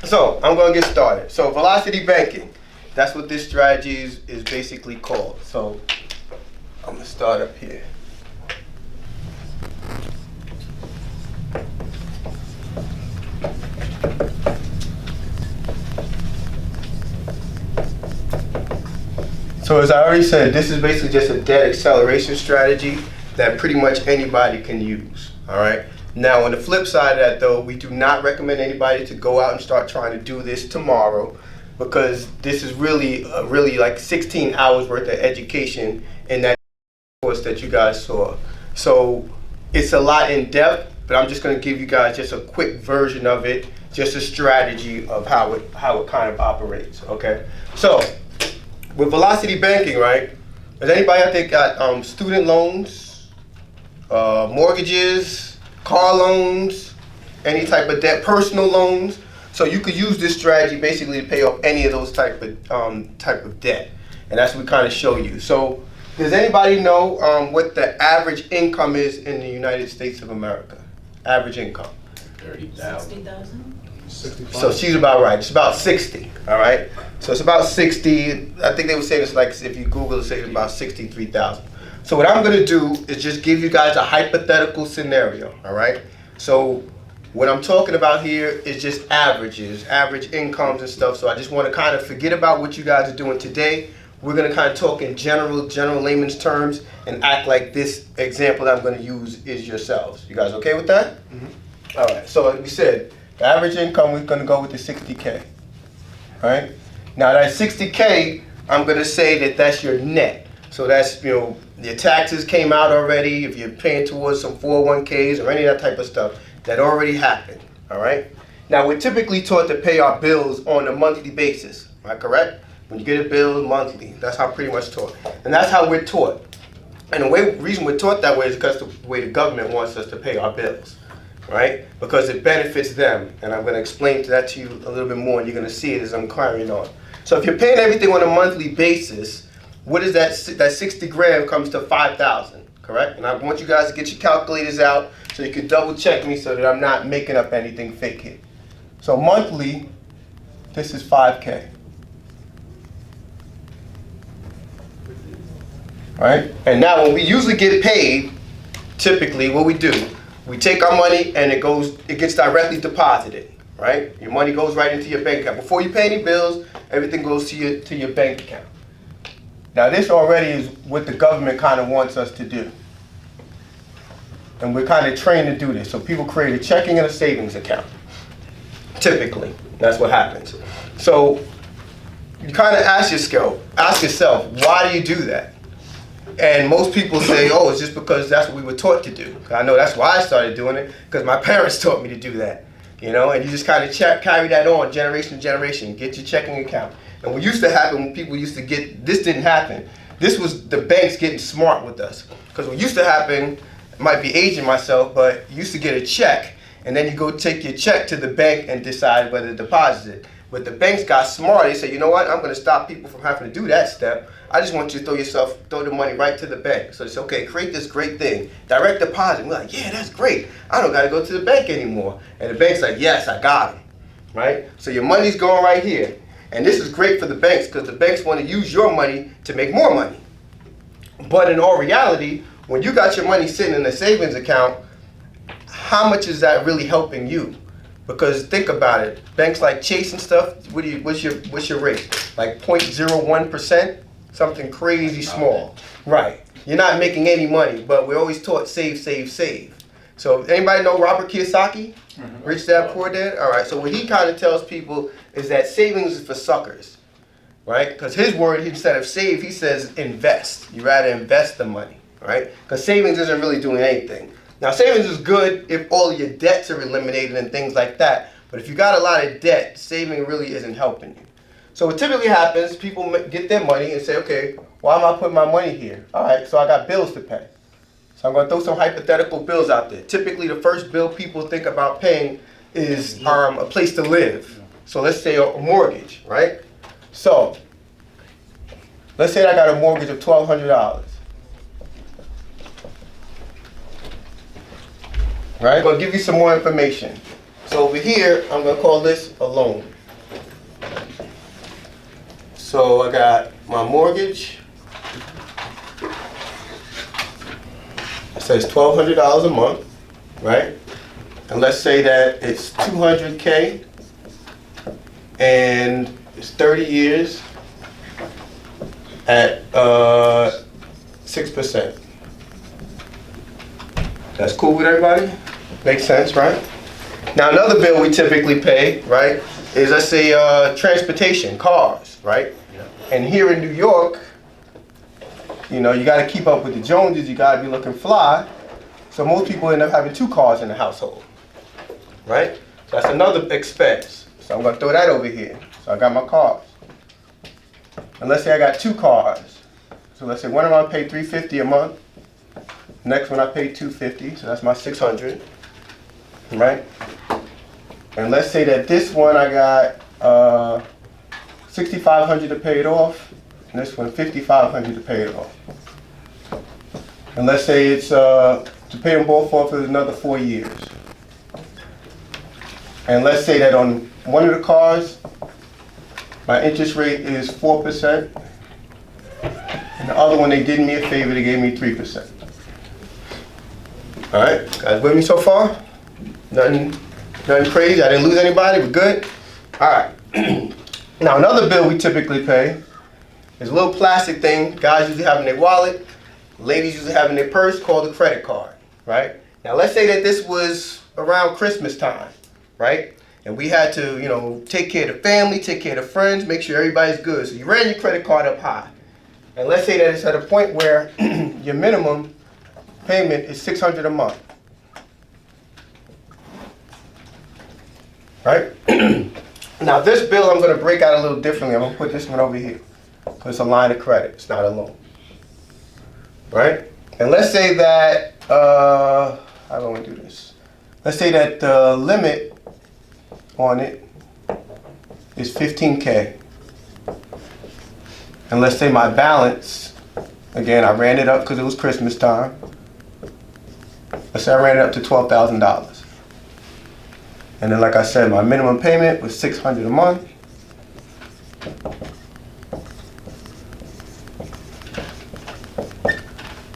So I'm going to get started. So velocity banking, that's what this strategy is basically called. So I'm going to start up here. So as I already said, this is basically just a debt acceleration strategy that pretty much anybody can use, all right? Now on the flip side of that though, we do not recommend anybody to go out and start trying to do this tomorrow, because this is really like 16 hours worth of education in that course that you guys saw. So it's a lot in depth, but I'm just gonna give you guys just a quick version of it, just a strategy of how it kind of operates, okay? So with velocity banking, right, does anybody out there got student loans, mortgages, car loans, any type of debt, personal loans? So you could use this strategy basically to pay off any of those type of debt, and that's what we kind of show you. So does anybody know what the average income is in the United States of America? Average income? 30,000. 60,000? 65. So she's about right. It's about 60. All right. So it's about 60. I think they would say it's like, if you Google it, say it's about 63,000. So what I'm going to do is just give you guys a hypothetical scenario. All right. So what I'm talking about here is just averages, average incomes and stuff. So I just want to kind of forget about what you guys are doing today. We're going to kind of talk in general layman's terms and act like this example that I'm going to use is yourselves. You guys okay with that? Mm-hmm. All right. So like we said, the average income, we're going to go with the 60K, right? Now that 60K, I'm going to say that that's your net. So that's, your taxes came out already, if you're paying towards some 401ks or any of that type of stuff, that already happened, all right? Now we're typically taught to pay our bills on a monthly basis, am I correct? When you get a bill monthly, that's how pretty much taught. And that's how we're taught. And the reason we're taught that way is because the way the government wants us to pay our bills. Right? Because it benefits them. And I'm going to explain that to you a little bit more, and you're going to see it as I'm carrying on. So if you're paying everything on a monthly basis, what is that 60 grand comes to 5,000, correct? And I want you guys to get your calculators out so you can double check me so that I'm not making up anything fake here. So monthly, this is 5K. Right? And now when we usually get paid, typically what we do, we take our money and it gets directly deposited, right? Your money goes right into your bank account. Before you pay any bills, everything goes to your bank account. Now this already is what the government kind of wants us to do. And we're kind of trained to do this. So people create a checking and a savings account. Typically, that's what happens. So you kind of ask yourself, why do you do that? And most people say, oh, it's just because that's what we were taught to do. I know that's why I started doing it, because my parents taught me to do that. And you just kind of carry that on generation to generation, get your checking account. And what used to happen when people used to this didn't happen. This was the banks getting smart with us. Because what used to happen, I might be aging myself, but you used to get a check, and then you go take your check to the bank and decide whether to deposit it. But the banks got smart. They said, you know what, I'm going to stop people from having to do that step. I just want you to throw the money right to the bank. So they say, okay, create this great thing, direct deposit. We're like, yeah, that's great. I don't got to go to the bank anymore. And the bank's like, yes, I got them, right? So your money's going right here. And this is great for the banks because the banks want to use your money to make more money. But in all reality, when you got your money sitting in a savings account, how much is that really helping you? Because think about it, banks like Chase and stuff, what's your rate? Like 0.01%? Something crazy small. Right. You're not making any money, but we're always taught save, save, save. So anybody know Robert Kiyosaki? Mm-hmm. Rich Dad, Poor Dad? All right, so what he kind of tells people is that savings is for suckers, right? Because his word, instead of save, he says invest. You rather invest the money, right? Because savings isn't really doing anything. Now, savings is good if all of your debts are eliminated and things like that. But if you got a lot of debt, saving really isn't helping you. So what typically happens, people get their money and say, okay, why am I putting my money here? All right, so I got bills to pay. So I'm going to throw some hypothetical bills out there. Typically, the first bill people think about paying is a place to live. So let's say a mortgage, right? So let's say I got a mortgage of $1,200. Right? I'm going to give you some more information. So over here, I'm going to call this a loan. So I got my mortgage. It says $1,200 a month, right? And let's say that it's 200K and it's 30 years at 6%. That's cool with everybody? Makes sense, right? Now another bill we typically pay, right, is let's say transportation, cars, right? Yeah. And here in New York, you know, you got to keep up with the Joneses, you got to be looking fly. So most people end up having 2 cars in the household, right? So that's another expense. So I'm going to throw that over here. So I got my cars. And let's say I got 2 cars. So let's say one of them I pay $350 a month. Next one I pay $250, so that's my $600, right? And let's say that this one I got $6,500 to pay it off, and this one $5,500 to pay it off. And let's say it's to pay them both off is another 4 years. And let's say that on one of the cars, my interest rate is 4%, and the other one they did me a favor, they gave me 3%. All right, guys with me so far? Nothing crazy, I didn't lose anybody, we're good? All right, now another bill we typically pay is a little plastic thing guys usually have in their wallet, ladies usually have in their purse, called a credit card, right? Now let's say that this was around Christmas time, right? And we had to, you know, take care of the family, take care of the friends, make sure everybody's good. So you ran your credit card up high. And let's say that it's at a point where your minimum payment is $600 a month. Right? Now this bill I'm going to break out a little differently. I'm going to put this one over here. Because it's a line of credit. It's not a loan. Right? And let's say that, how do I want to do this? Let's say that the limit on it is 15K. And let's say my balance, again, I ran it up because it was Christmas time. Let's say I ran it up to $12,000. And then like I said, my minimum payment was $600 a month.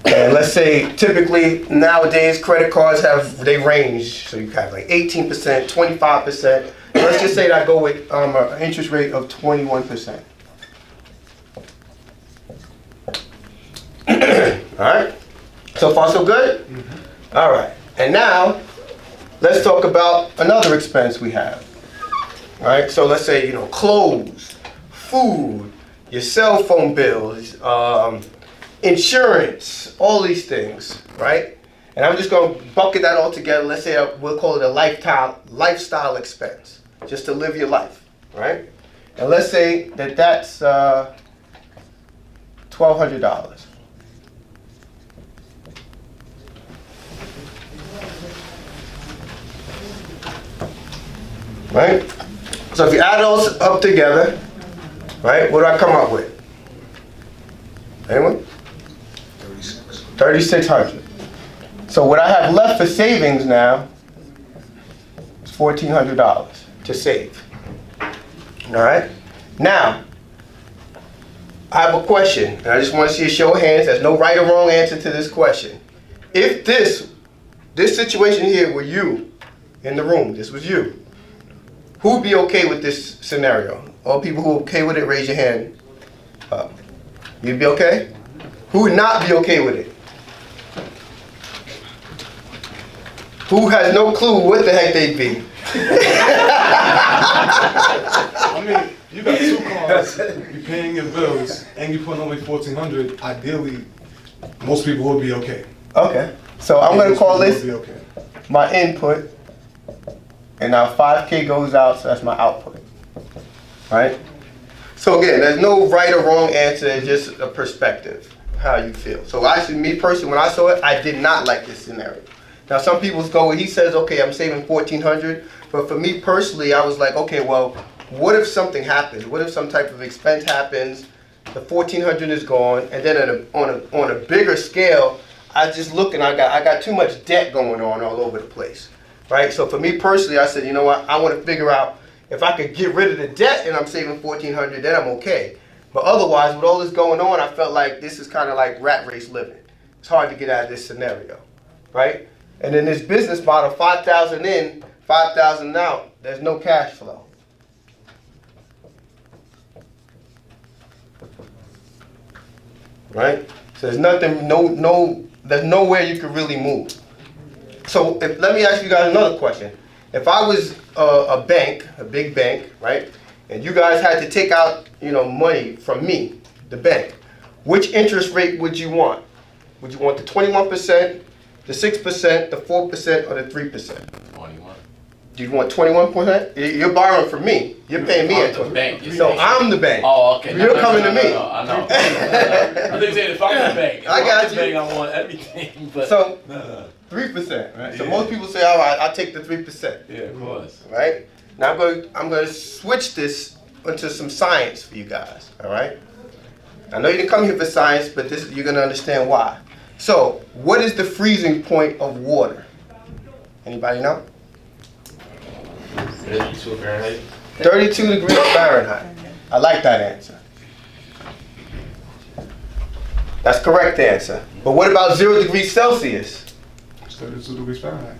And let's say typically nowadays credit cards they range. So you have like 18%, 25%. Let's just say that I go with an interest rate of 21%. All right. So far so good? Mm-hmm. All right. And now let's talk about another expense we have. All right. So let's say, you know, clothes, food, your cell phone bills, insurance, all these things, right? And I'm just going to bucket that all together. Let's say we'll call it a lifestyle expense, just to live your life, right? And let's say that that's $1,200. Right? So if you add those up together, right, what do I come up with? Anyone? 3,600. So what I have left for savings now is $1,400 to save. All right? Now, I have a question, and I just want to see a show of hands. There's no right or wrong answer to this question. If this situation here were you in the room, this was you, who would be okay with this scenario? All people who are okay with it, raise your hand up. You'd be okay? Who would not be okay with it? Who has no clue what the heck they'd be? I mean, you got 2 cars, you're paying your bills, and you're putting only $1,400. Ideally, most people would be okay. Okay. So I'm going to call this Okay. my input. And now 5K goes out, so that's my output. Right? So again, there's no right or wrong answer, it's just a perspective, how you feel. So actually, me personally, when I saw it, I did not like this scenario. Now some people go, he says, okay, I'm saving $1,400, but for me personally, I was like, okay, well, what if something happens? What if some type of expense happens, the $1,400 is gone, and then on a bigger scale, I just look and I got too much debt going on all over the place. Right? So for me personally, I said, you know what, I want to figure out if I could get rid of the debt and I'm saving $1,400, then I'm okay. But otherwise, with all this going on, I felt like this is kind of like rat race living. It's hard to get out of this scenario, right? And in this business model, 5,000 in, 5,000 out, there's no cash flow. Right? So there's nothing, there's nowhere you can really move. So let me ask you guys another question. If I was a bank, a big bank, right, and you guys had to take out, money from me, the bank, which interest rate would you want? Would you want the 21%, the 6%, the 4%, or the 3%? 21. Do you want 21%? You're borrowing from me. You're paying me I'm into the it. bank. You're No, saying- I'm the bank. Oh, okay. You're coming to me. No, I know. I think saying if I'm the bank, if I got I'm the you. bank, I want everything. But So No. 3%, right? So Yeah. most people say, all right, I'll take the 3%, yeah, of course. right? Now I'm going to switch this into some science for you guys, all right? I know you didn't come here for science, but you're going to understand why. So, what is the freezing point of water? Anybody know? 32 Fahrenheit. 32 degrees Fahrenheit. I like that answer. That's correct answer. But what about 0 degrees Celsius? It's 32 degrees Fahrenheit.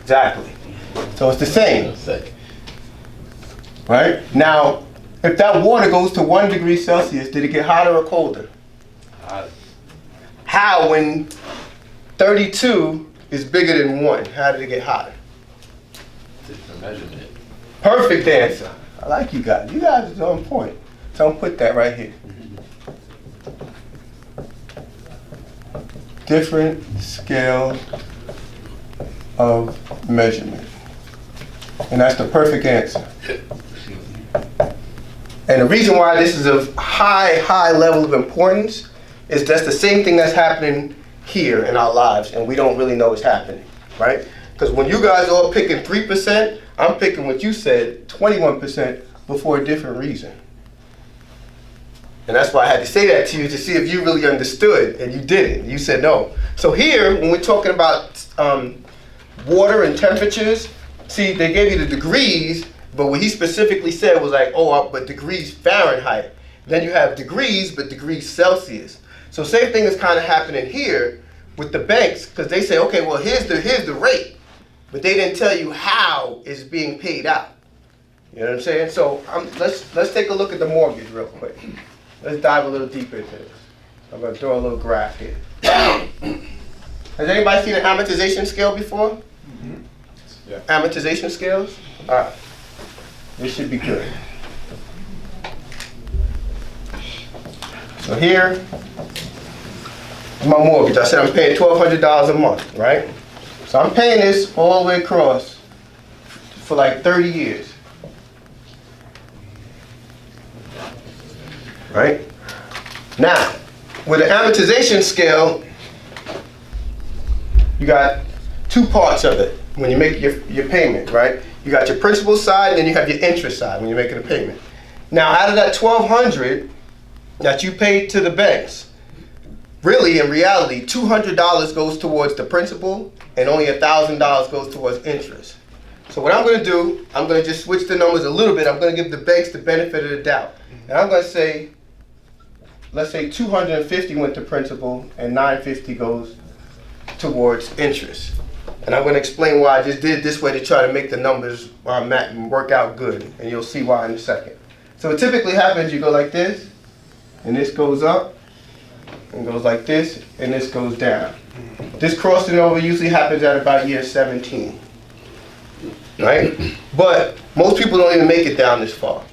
Exactly. So it's the same, Sick. right? Now, if that water goes to 1 degree Celsius, did it get hotter or colder? How, when 32 is bigger than 1, how did it get hotter? Different measurement. Perfect answer. I like you guys. You guys are on point. So I'm gonna put that right here. Different scale of measurement. And that's the perfect answer. And the reason why this is of high level of importance is that's the same thing that's happening here in our lives, and we don't really know it's happening, right? Because when you guys are all picking 3%, I'm picking what you said, 21%, but for a different reason. And that's why I had to say that to you to see if you really understood, and you didn't. You said no. So here, when we're talking about water and temperatures, see, they gave you the degrees, but what he specifically said was like, but degrees Fahrenheit. Then you have degrees, but degrees Celsius. So same thing is kind of happening here with the banks, because they say, okay, well, here's the rate, but they didn't tell you how it's being paid out. You know what I'm saying? So let's take a look at the mortgage real quick. Let's dive a little deeper into this. I'm going to throw a little graph here. Has anybody seen an amortization scale before? Mm-hmm. Yeah. Amortization scales? All right. This should be good. So here is my mortgage. I said I'm paying $1,200 a month, right? So I'm paying this all the way across for like 30 years. Right? Now, with an amortization scale, you got two parts of it when you make your payment, right? You got your principal side, and then you have your interest side when you're making a payment. Now, out of that $1,200 that you paid to the banks, really, in reality, $200 goes towards the principal, and only $1,000 goes towards interest. So what I'm going to do, I'm going to just switch the numbers a little bit. I'm going to give the banks the benefit of the doubt. And I'm going to say, let's say 250 went to principal, and 950 goes towards interest. And I'm going to explain why I just did it this way to try to make the numbers work out good, and you'll see why in a second. So what typically happens, you go like this, and this goes up, and goes like this, and this goes down. This crossing over usually happens at about year 17, right? But most people don't even make it down this far.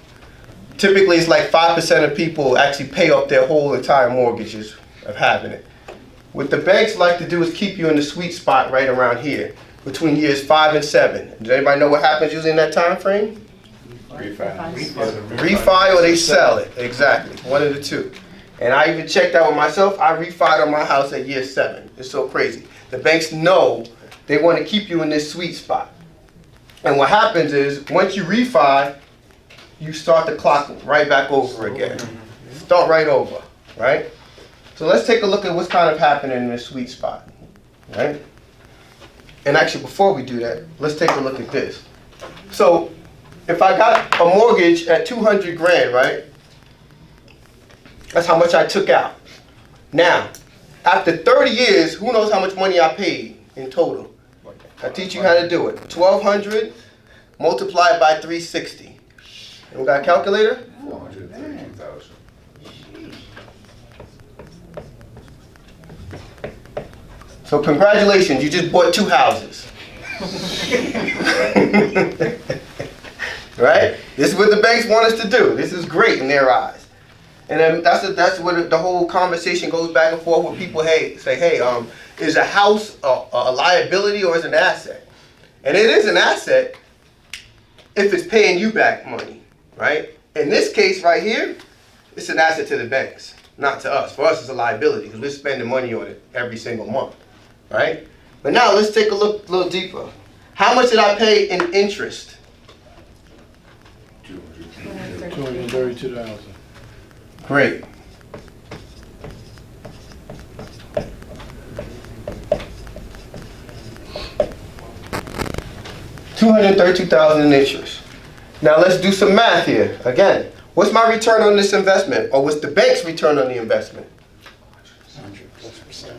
Typically, it's like 5% of people actually pay off their whole entire mortgages of having it. What the banks like to do is keep you in the sweet spot right around here, between years 5 and 7. Does anybody know what happens usually in that time frame? Refi or they sell it. Exactly. One of the two. And I even checked out with myself. I refied on my house at year 7. It's so crazy. The banks know they want to keep you in this sweet spot. And what happens is, once you refi, you start the clock right back over again. Start right over, right? So let's take a look at what's kind of happening in this sweet spot, right? And actually, before we do that, let's take a look at this. So if I got a mortgage at 200 grand, right? That's how much I took out. Now, after 30 years, who knows how much money I paid in total? I teach you how to do it. 1,200 multiplied by 360. We got a calculator? 432,000. So congratulations, you just bought 2 houses. Right? This is what the banks want us to do. This is great in their eyes. And then that's what the whole conversation goes back and forth with people. Hey, say, hey, is a house a liability or is it an asset? And it is an asset if it's paying you back money, right? In this case right here, it's an asset to the banks, not to us. For us, it's a liability because we're spending money on it every single month, right? But now let's take a look a little deeper. How much did I pay in interest? 232,000. Great. $232,000 in interest. Now let's do some math here. Again, what's my return on this investment? Or what's the bank's return on the investment? 100%.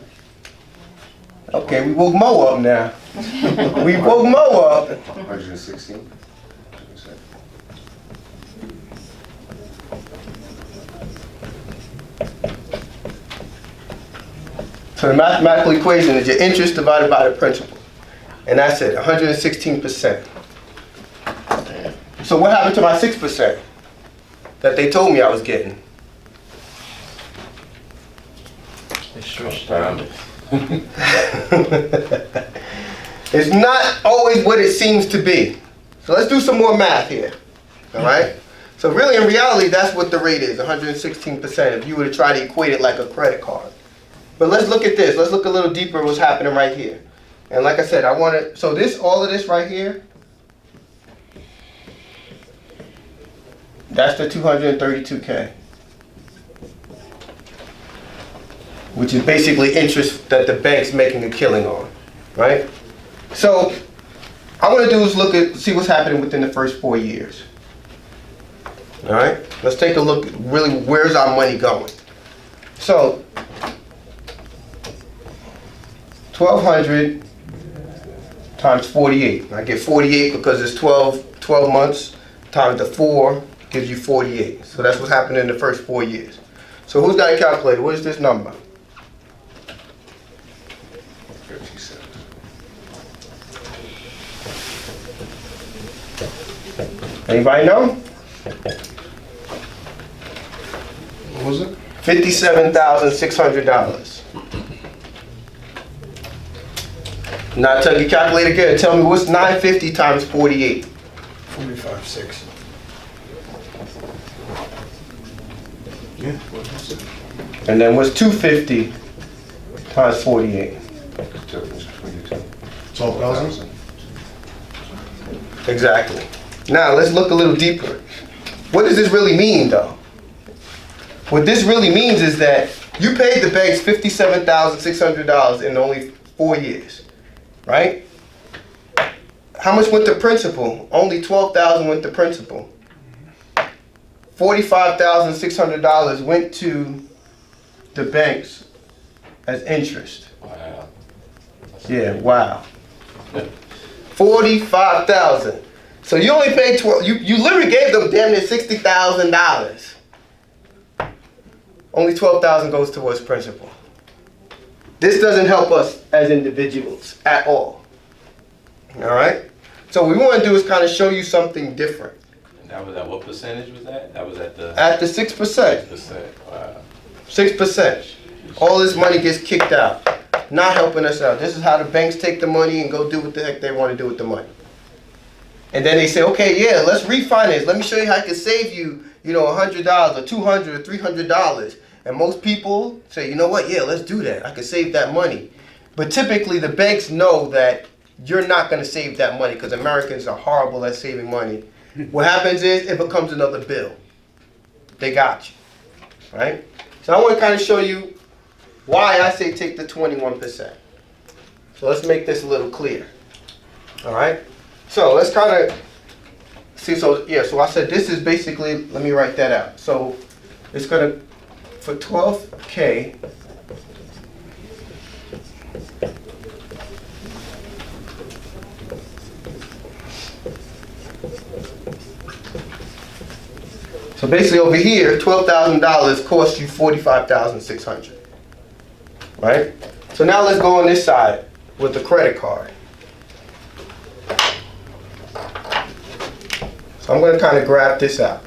Okay, we woke Mo up now. We woke Mo up. 116. So the mathematical equation is your interest divided by the principal. And that's it, 116%. So what happened to my 6% that they told me I was getting? They stretched out. It's not always what it seems to be. So let's do some more math here. All right? So really, in reality, that's what the rate is, 116%, if you were to try to equate it like a credit card. But let's look at this. Let's look a little deeper at what's happening right here. And like I said, I want to, so this, all of this right here, that's the 232K. Which is basically interest that the bank's making a killing on, right? So, I want to do is see what's happening within the first 4 years. All right? Let's take a look, really, where's our money going? So, 1,200 times 48. I get 48 because it's 12 months times the 4 gives you 48. So that's what's happening in the first 4 years. So who's got a calculator? What is this number? 57. Anybody know? What was it? $57,600. Now tell your calculator again. Tell me what's 950 times 48? 45,600. Yeah. What was it? And then what's 250 times 48? 12,000. Exactly. Now let's look a little deeper. What does this really mean though? What this really means is that you paid the banks $57,600 in only 4 years, right? How much went to principal? Only $12,000 went to principal. $45,600 went to the banks as interest. Wow. Yeah, wow. 45,000. So you only paid 12. You literally gave them damn near $60,000. Only 12,000 goes towards principal. This doesn't help us as individuals at all. All right. So what we want to do is kind of show you something different. And that was at what percentage was that? That was at the At the 6%. 6%. Wow. 6%. All this money gets kicked out. Not helping us out. This is how the banks take the money and go do what the heck they want to do with the money. And then they say, okay, yeah, let's refinance. Let me show you how I can save you, $100 or $200 or $300. And most people say, you know what, yeah, let's do that. I can save that money. But typically the banks know that you're not going to save that money because Americans are horrible at saving money. What happens is it becomes another bill. They got you, right? So I want to kind of show you why I say take the 21%. So let's make this a little clear. All right? So let's kind of see. So I said this is basically, let me write that out. So it's going to for 12K, so basically over here, $12,000 cost you $45,600, right? So now let's go on this side with the credit card. So I'm going to kind of graph this out.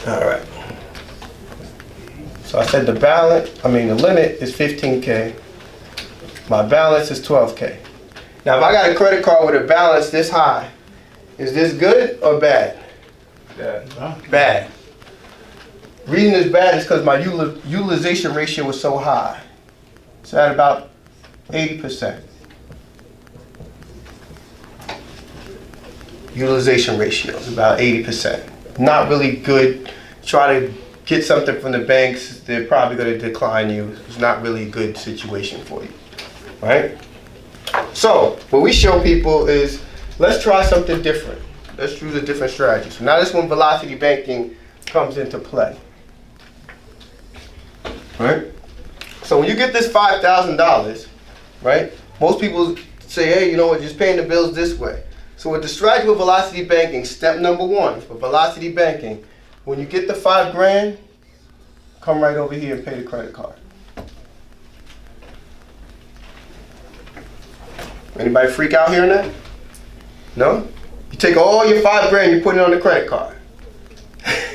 All right. So I said the limit is 15K. My balance is 12K. Now if I got a credit card with a balance this high, is this good or bad? Bad. Reason it's bad is because my utilization ratio is so high. It's at about 80%. Utilization ratio is about 80%. Not really good. Try to get something from the banks, they're probably going to decline you. It's not really a good situation for you, right? So what we show people is, let's try something different. Let's choose a different strategy. So now this one, velocity banking, comes into play, right? So when you get this $5,000, right? Most people say, hey, you know what, just paying the bills this way. So with the strategy with velocity banking, step number 1 for velocity banking, when you get the $5,000, come right over here and pay the credit card. Anybody freak out hearing that? No? You take all your $5,000, you put it on the credit card.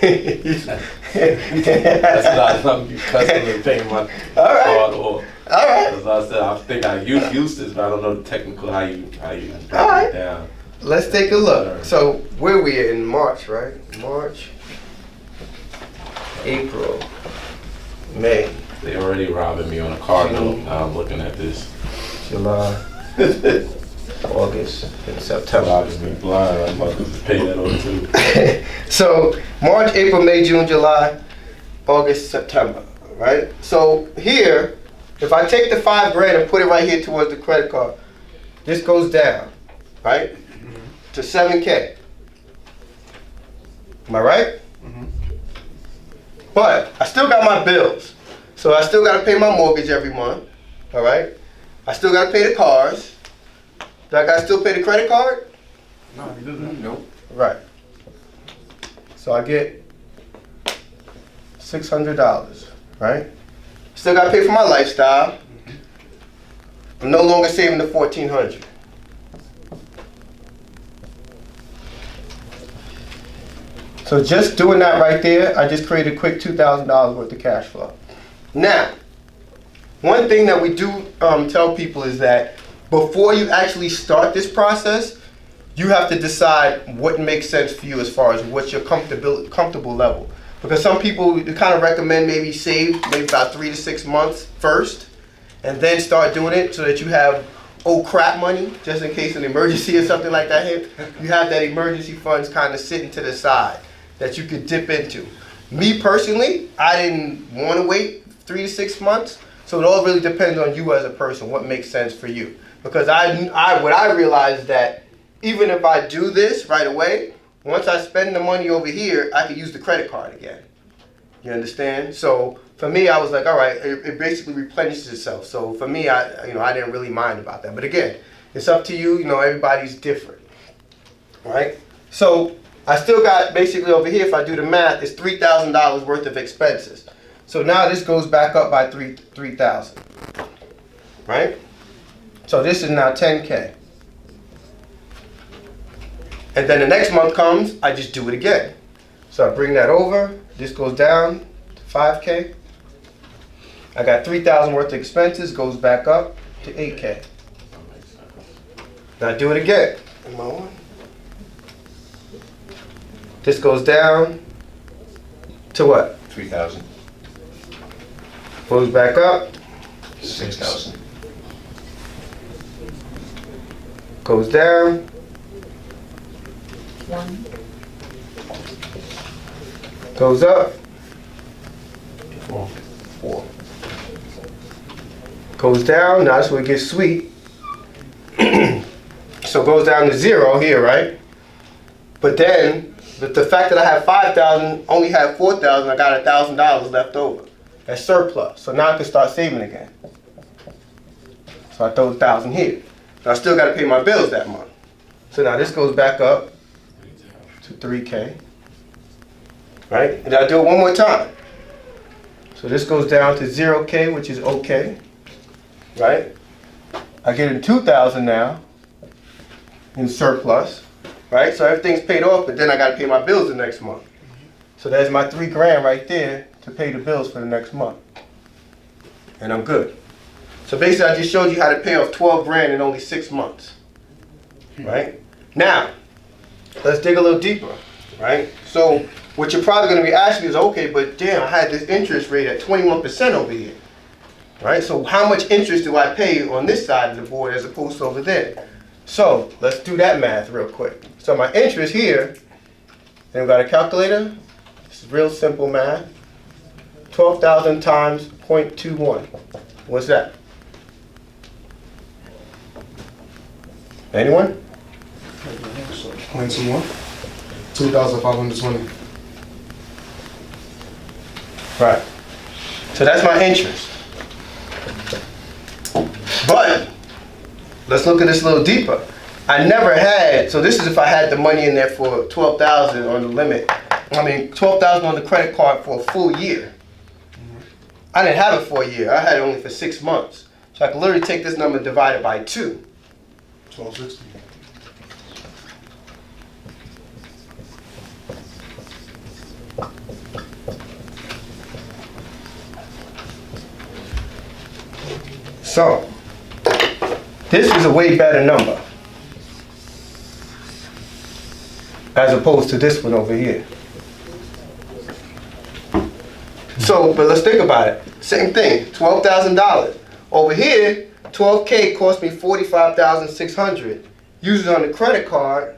That's not something you customers pay my All right. card or. All right. As I said, I think I used this, but I don't know the technical how you break All right. it down. Let's take a look. So where we at in March, right? March, April, May, They already robbing me on a car note. Now I'm looking at this. July, August, and September. Robbing me blind. I'm about to pay that over too. So March, April, May, June, July, August, September, right? So here, if I take the $5,000 and put it right here towards the credit card, this goes down, right? To 7K. Am I right? But I still got my bills. So I still got to pay my mortgage every month, all right? I still got to pay the cars. Do I got to still pay the credit card? No, he doesn't. Nope. Right. So I get $600, right? Still got to pay for my lifestyle. I'm no longer saving the $1,400. So just doing that right there, I just created a quick $2,000 worth of cash flow. Now, one thing that we do tell people is that before you actually start this process, you have to decide what makes sense for you as far as what's your comfortable level. Because some people kind of recommend maybe save maybe about 3 to 6 months first, and then start doing it so that you have oh crap money, just in case an emergency or something like that hit. You have that emergency funds kind of sitting to the side that you could dip into. Me personally, I didn't want to wait 3 to 6 months, so it all really depends on you as a person, what makes sense for you. Because what I realized that even if I do this right away, once I spend the money over here, I could use the credit card again. You understand? So for me, I was like, all right, it basically replenishes itself. So for me, I didn't really mind about that. But again, it's up to you. Everybody's different, right? So I still got basically over here, if I do the math, it's $3,000 worth of expenses. So now this goes back up by 3,000, right? So this is now 10K. And then the next month comes, I just do it again. So I bring that over, this goes down to 5K. I got 3,000 worth of expenses, goes back up to 8K. Now I do it again. Am I on? This goes down to what? 3,000. Goes back up, 6,000. goes down, 1. goes up, 4. goes down. Now that's where it gets sweet. So it goes down to 0 here, right? But then, the fact that I have 5,000, only have 4,000, I got $1,000 left over. That's surplus. So now I can start saving again. So I throw 1,000 here. But I still got to pay my bills that month. So now this goes back up to 3K. Right? And I do it one more time. So this goes down to 0K, which is okay. Right? I get in 2,000 now in surplus. Right? So everything's paid off, but then I got to pay my bills the next month. So there's my $3,000 right there to pay the bills for the next month. And I'm good. So basically I just showed you how to pay off $12,000 in only 6 months. Right? Now, let's dig a little deeper. Right? So what you're probably going to be asking is, okay, but damn, I had this interest rate at 21% over here. Right? So how much interest do I pay on this side of the board as opposed to over there? So let's do that math real quick. So my interest here, and we got a calculator. This is real simple math. 12,000 times 0.21. What's that? Anyone? Point some more. 2,520. Right. So that's my interest. But let's look at this a little deeper. I never had, so this is if I had the money in there for 12,000 on the limit. I mean, 12,000 on the credit card for a full year. I didn't have it for a year. I had it only for 6 months. So I could literally take this number and divide it by 2. 1260. So, this is a way better number as opposed to this one over here. So, but let's think about it. Same thing, $12,000. Over here, 12K cost me $45,600. Use it on the credit card,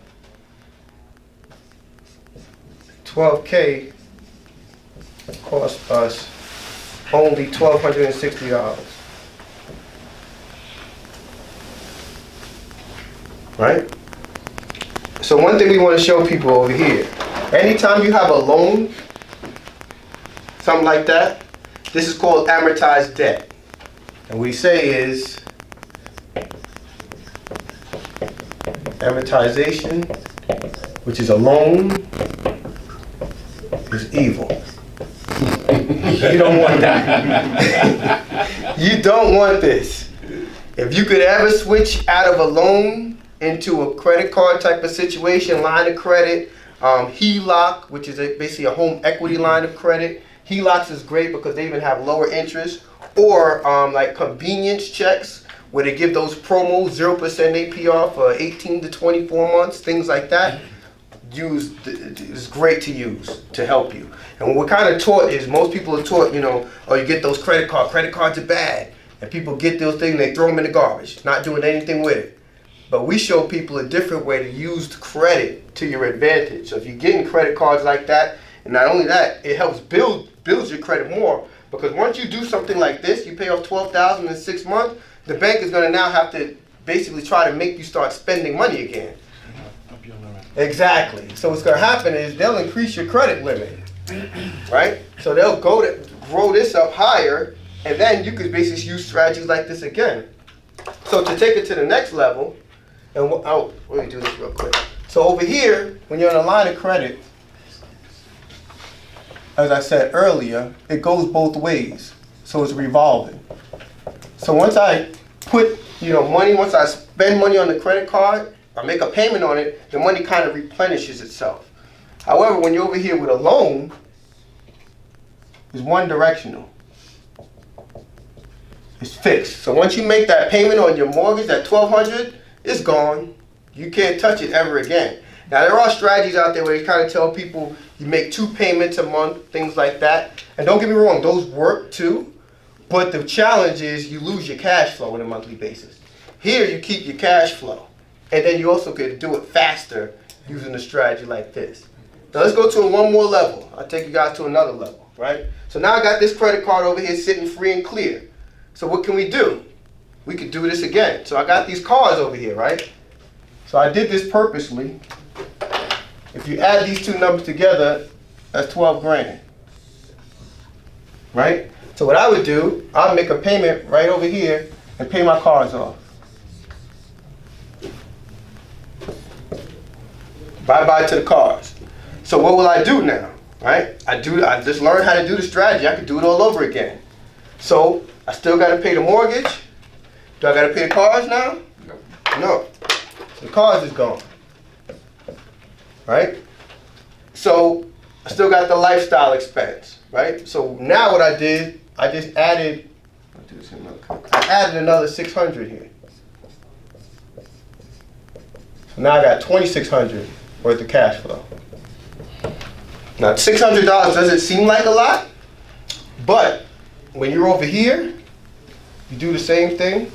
12K cost us only $1,260. Right? So one thing we want to show people over here, anytime you have a loan, something like that, this is called amortized debt. And what we say is amortization, which is a loan, is evil. You don't want that. You don't want this. If you could ever switch out of a loan into a credit card type of situation, line of credit, HELOC, which is basically a home equity line of credit. HELOCs is great because they even have lower interest, or like convenience checks where they give those promos, 0% APR for 18 to 24 months, things like that. It's great to use to help you. And what we're kind of taught is, most people are taught, you know, oh, you get those credit cards are bad. And people get those things, they throw them in the garbage, not doing anything with it. But we show people a different way to use credit to your advantage. So if you're getting credit cards like that, and not only that, it helps build your credit more, because once you do something like this, you pay off $12,000 in 6 months, the bank is going to now have to basically try to make you start spending money again. Exactly. So what's going to happen is they'll increase your credit limit, right? So they'll go to grow this up higher, and then you could basically use strategies like this again. So to take it to the next level, and let me do this real quick. So over here, when you're on a line of credit, as I said earlier, it goes both ways. So it's revolving. So once I put, money, once I spend money on the credit card, I make a payment on it, the money kind of replenishes itself. However, when you're over here with a loan, it's one directional. It's fixed. So once you make that payment on your mortgage, that $1,200, it's gone. You can't touch it ever again. Now there are strategies out there where you kind of tell people you make 2 payments a month, things like that. And don't get me wrong, those work too. But the challenge is you lose your cash flow on a monthly basis. Here you keep your cash flow. And then you also could do it faster using a strategy like this. Now let's go to one more level. I'll take you guys to another level, right? So now I got this credit card over here sitting free and clear. So what can we do? We could do this again. So I got these cards over here, right? So I did this purposely. If you add these two numbers together, that's 12 grand. Right? So what I would do, I'll make a payment right over here and pay my cars off. Bye-bye to the cars. So what will I do now? Right? I just learned how to do the strategy. I could do it all over again. So I still got to pay the mortgage. Do I got to pay the cars now? No. The cars is gone. Right? So I still got the lifestyle expense. Right? So now what I did, I just added, I added another 600 here. So now I got 2,600 worth of cash flow. Now $600 doesn't seem like a lot, but when you're over here, you do the same thing.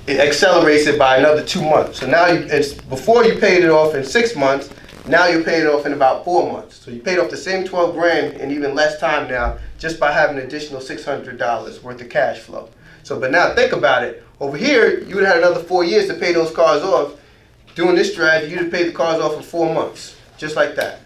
It accelerates it by another 2 months. So now it's before you paid it off in 6 months. Now you paid it off in about 4 months. So you paid off the same 12 grand in even less time now, just by having an additional $600 worth of cash flow. So, but now think about it. Over here, you would have had another 4 years to pay those cars off. Doing this strategy, you'd have paid the cars off in 4 months, just like that.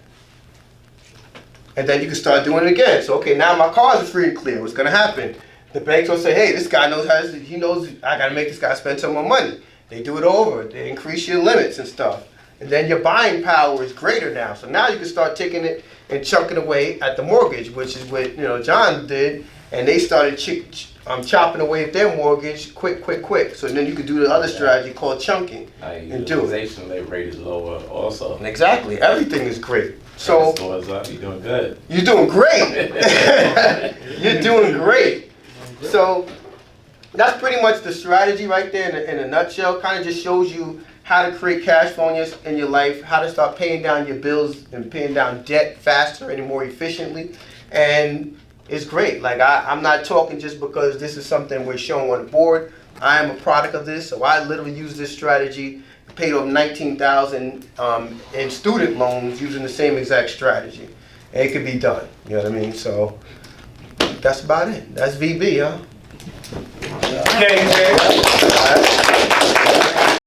And then you can start doing it again. So, okay, now my cars are free and clear. What's going to happen? The banks will say, hey, this guy knows how to, he knows I got to make this guy spend some more money. They do it over. They increase your limits and stuff. And then your buying power is greater now. So now you can start taking it and chunking away at the mortgage, which is what John did. And they started chopping away at their mortgage quick. So then you could do the other strategy called chunking and do it. Utilization rate is lower also. Exactly. Everything is great. So Scores up, you're doing good. you're doing great. You're doing great. So that's pretty much the strategy right there in a nutshell. Kind of just shows you how to create cash flow in your life, how to start paying down your bills and paying down debt faster and more efficiently. And it's great. Like I'm not talking just because this is something we're showing on the board. I am a product of this, so I literally use this strategy, paid off $19,000 in student loans using the same exact strategy. And it could be done. You know what I mean? So that's about it. That's VB, huh? Okay,